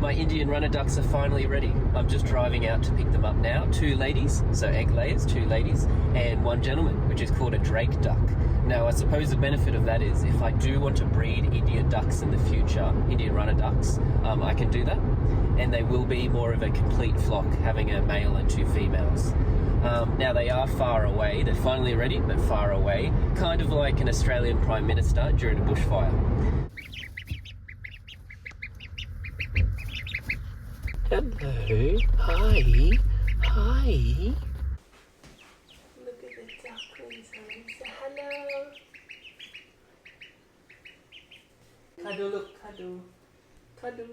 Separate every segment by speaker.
Speaker 1: my Indian runner ducks are finally ready. I'm just driving out to pick them up now. 2 ladies, so egg layers, 2 ladies, and 1 gentleman, which is called a drake duck. Now, I suppose the benefit of that is if I do want to breed Indian ducks in the future, Indian runner ducks, I can do that. And they will be more of a complete flock, having a male and 2 females. Now, they are far away. They're finally ready, but far away. Kind of like an Australian Prime Minister during a bushfire. Hello. Hi. Hi. Look at the ducklings, honey. Say hello. Cuddle, look, cuddle. Cuddle.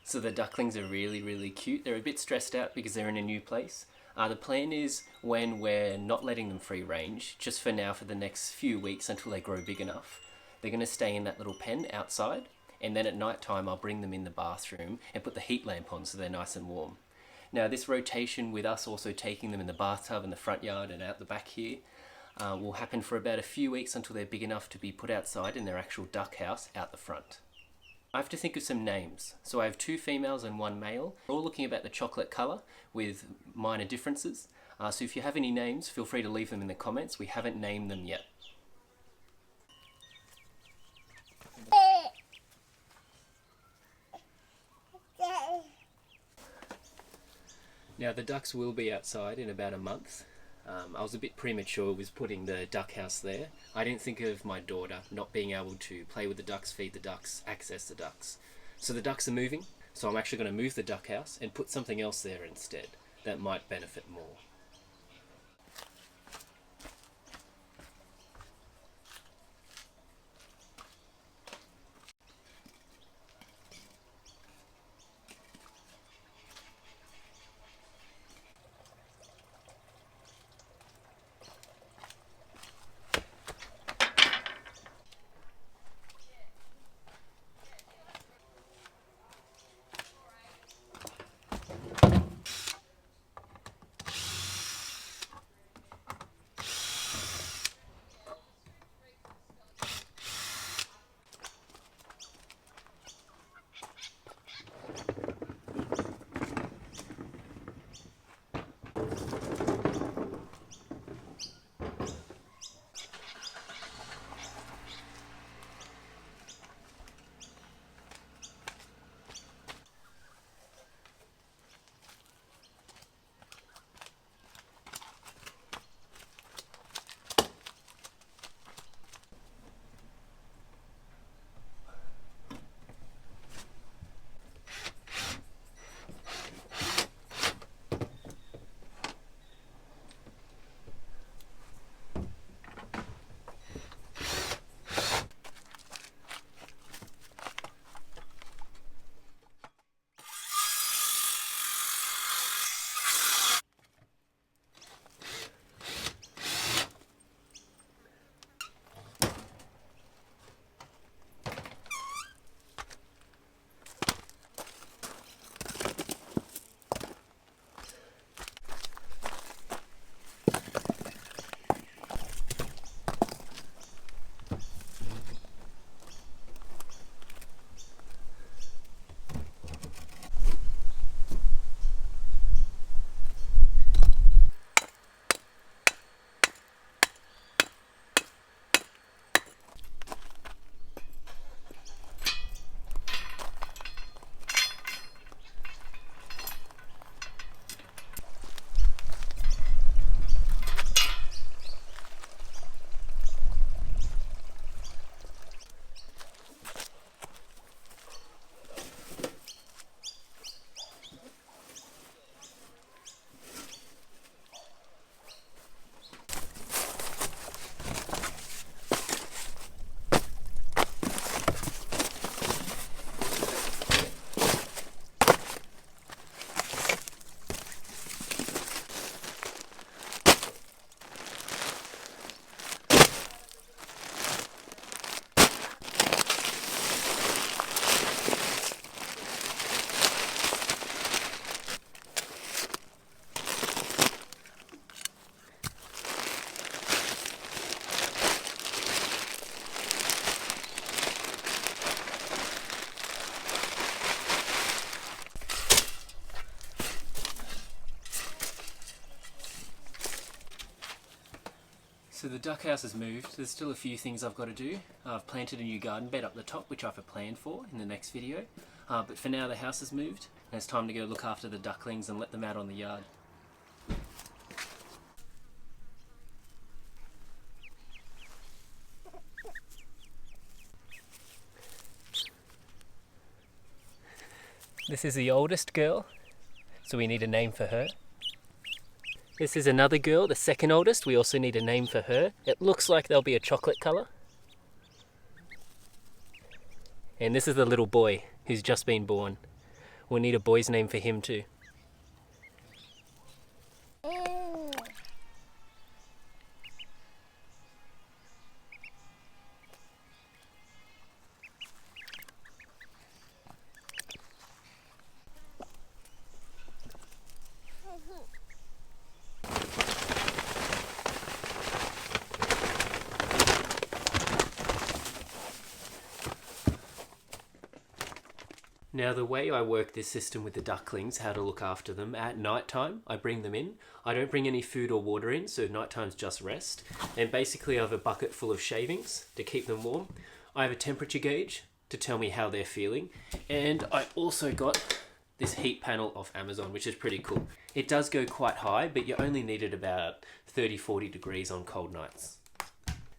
Speaker 1: So the ducklings are really cute. They're a bit stressed out because they're in a new place. The plan is when we're not letting them free range, just for now for the next few weeks until they grow big enough, they're going to stay in that little pen outside, and then at night time I'll bring them in the bathroom and put the heat lamp on so they're nice and warm. Now this rotation with us also taking them in the bathtub in the front yard and out the back here will happen for about a few weeks until they're big enough to be put outside in their actual duck house out the front. I have to think of some names. So I have 2 females and 1 male. We're all looking about the chocolate colour with minor differences. So if you have any names, feel free to leave them in the comments. We haven't named them yet. Now the ducks will be outside in about a month. I was a bit premature with putting the duck house there. I didn't think of my daughter not being able to play with the ducks, feed the ducks, access the ducks. So the ducks are moving, so I'm actually going to move the duck house and put something else there instead that might benefit more. So the duck house has moved. There's still a few things I've got to do. I've planted a new garden bed up the top, which I have a plan for in the next video. But for now the house has moved, and it's time to go look after the ducklings and let them out on the yard. This is the oldest girl, so we need a name for her. This is another girl, the second oldest. We also need a name for her. It looks like they'll be a chocolate colour. And this is the little boy who's just been born. We'll need a boy's name for him too. Now the way I work this system with the ducklings, how to look after them, at night time I bring them in. I don't bring any food or water in, so night time's just rest. And basically I have a bucket full of shavings to keep them warm. I have a temperature gauge to tell me how they're feeling. And I also got this heat panel off Amazon, which is pretty cool. It does go quite high, but you only need it about 30-40 degrees on cold nights.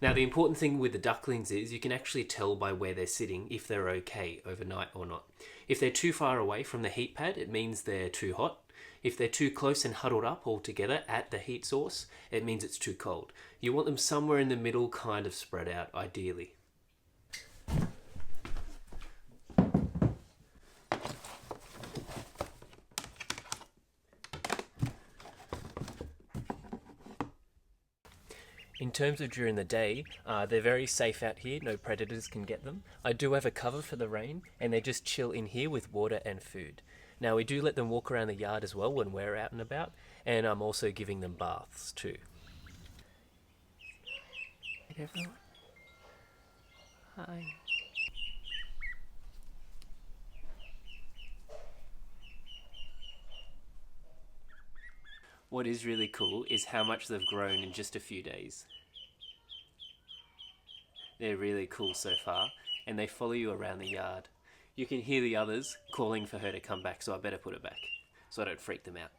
Speaker 1: Now the important thing with the ducklings is you can actually tell by where they're sitting if they're okay overnight or not. If they're too far away from the heat pad, it means they're too hot. If they're too close and huddled up all together at the heat source, it means it's too cold. You want them somewhere in the middle, kind of spread out, ideally. In terms of during the day, they're very safe out here, no predators can get them. I do have a cover for the rain, and they just chill in here with water and food. Now we do let them walk around the yard as well when we're out and about, and I'm also giving them baths too. Hey everyone. Hi. What is really cool is how much they've grown in just a few days. They're really cool so far, and they follow you around the yard. You can hear the others calling for her to come back, so I better put her back so I don't freak them out.